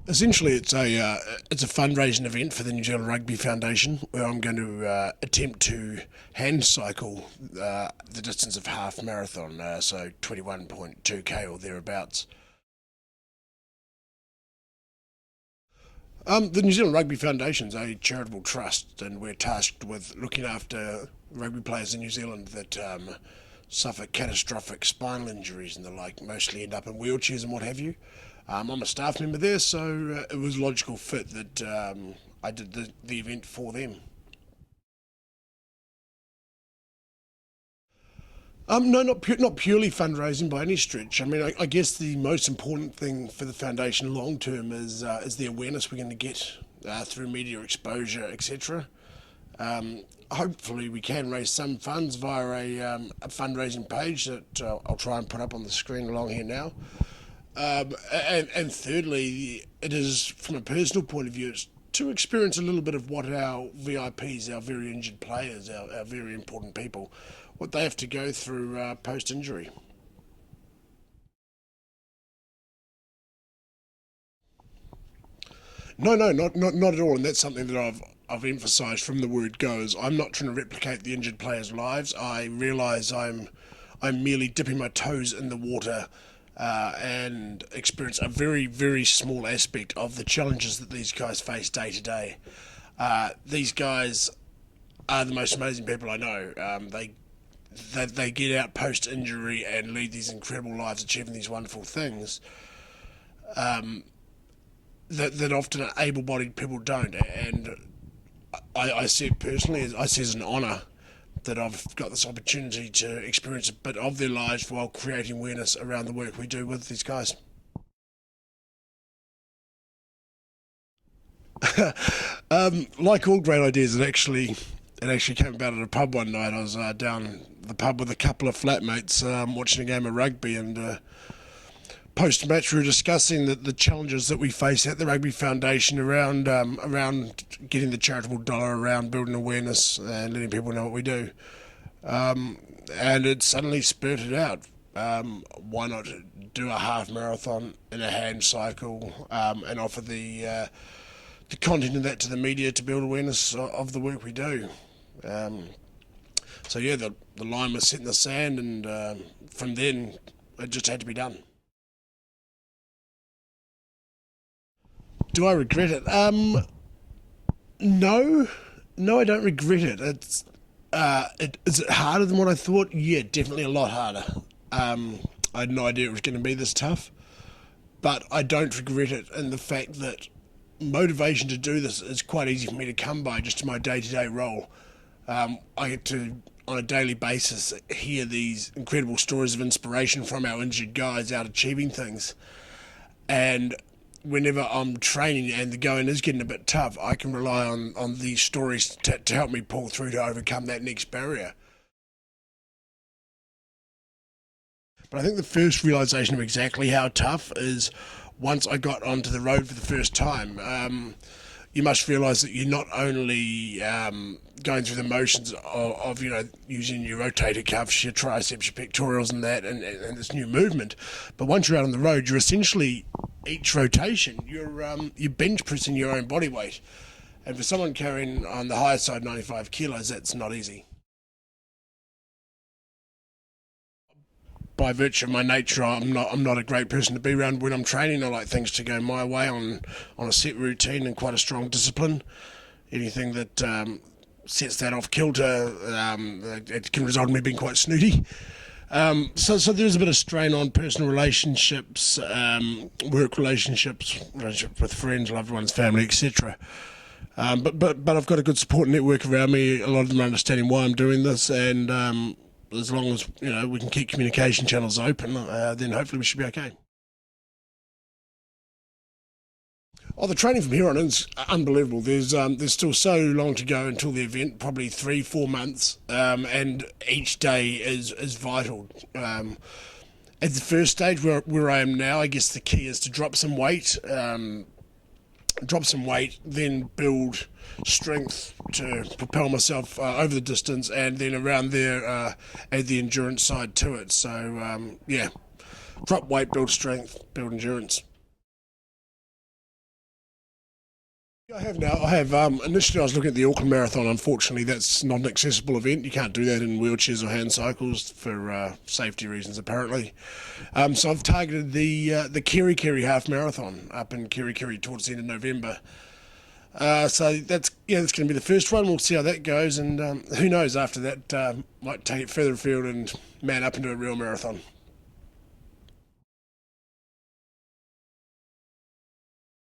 Essentially, it's a fundraising event for the New Zealand Rugby Foundation, where I'm going to attempt to hand cycle the distance of half marathon, so 21.2k or thereabouts. The New Zealand Rugby Foundation is a charitable trust, and we're tasked with looking after rugby players in New Zealand that suffer catastrophic spinal injuries and the like, mostly end up in wheelchairs and what have you. I'm a staff member there, so it was a logical fit that I did the event for them. No, not purely fundraising by any stretch. I mean, I guess the most important thing for the foundation long term is the awareness we're going to get through media exposure, etc. Hopefully, we can raise some funds via a fundraising page that I'll try and put up on the screen along here now. And thirdly, it is from a personal point of view, it's to experience a little bit of what our VIPs, our very injured players, our very important people, what they have to go through post injury. No, no, not at all, and that's something that I've emphasised from the word go. Is I'm not trying to replicate the injured players' lives. I realise I'm merely dipping my toes in the water and experience a very small aspect of the challenges that these guys face day to day. These guys are the most amazing people I know. They get out post injury and lead these incredible lives, achieving these wonderful things that often able bodied people don't. And I see it personally, I see it as an honour that I've got this opportunity to experience a bit of their lives while creating awareness around the work we do with these guys. Like all great ideas, it actually came about at a pub one night. I was down the pub with a couple of flatmates watching a game of rugby, and post match we were discussing the challenges that we face at the Rugby Foundation around getting the charitable dollar, around building awareness and letting people know what we do. And it suddenly spurted out. Why not do a half marathon in a hand cycle and offer the content of that to the media to build awareness of the work we do. Um, so yeah, the line was set in the sand, and from then it just had to be done. Do I regret it? No, no, I don't regret it. Is it harder than what I thought? Yeah, definitely a lot harder. I had no idea it was going to be this tough, but I don't regret it in the fact that motivation to do this is quite easy for me to come by just in my day-to-day role. I get to, on a daily basis, hear these incredible stories of inspiration from our injured guys out achieving things. And whenever I'm training and the going is getting a bit tough, I can rely on these stories to help me pull through to overcome that next barrier. But I think the first realization of exactly how tough is once I got onto the road for the first time. You must realise that you're not only going through the motions of using your rotator cuffs, your triceps, your pectorals, and that, and this new movement, but once you're out on the road, you're essentially each rotation you're bench pressing your own body weight, and for someone carrying on the higher side 95 kilos, that's not easy. By virtue of my nature, I'm not a great person to be around when I'm training. I like things to go my way on a set routine and quite a strong discipline. Anything that sets that off kilter, it can result in me being quite snooty. So there's a bit of strain on personal relationships, work relationships, relationship with friends, loved ones, family, etc. But I've got a good support network around me. A lot of them are understanding why I'm doing this, and as long as we can keep communication channels open, then hopefully we should be okay. Oh, the training from here on is unbelievable. There's still so long to go until the event, probably 3 4 months, and each day is vital. At the first stage where I am now, I guess the key is to drop some weight, then build strength to propel myself over the distance, and then around there add the endurance side to it. So yeah, drop weight, build strength, build endurance. I have now. I have. Initially, I was looking at the Auckland Marathon. Unfortunately, that's not an accessible event. You can't do that in wheelchairs or hand cycles for safety reasons, apparently. So I've targeted the Kerikeri Half Marathon up in Kerikeri towards the end of November. So that's going to be the first one. We'll see how that goes, and who knows after that, might take it further afield and man up into a real marathon.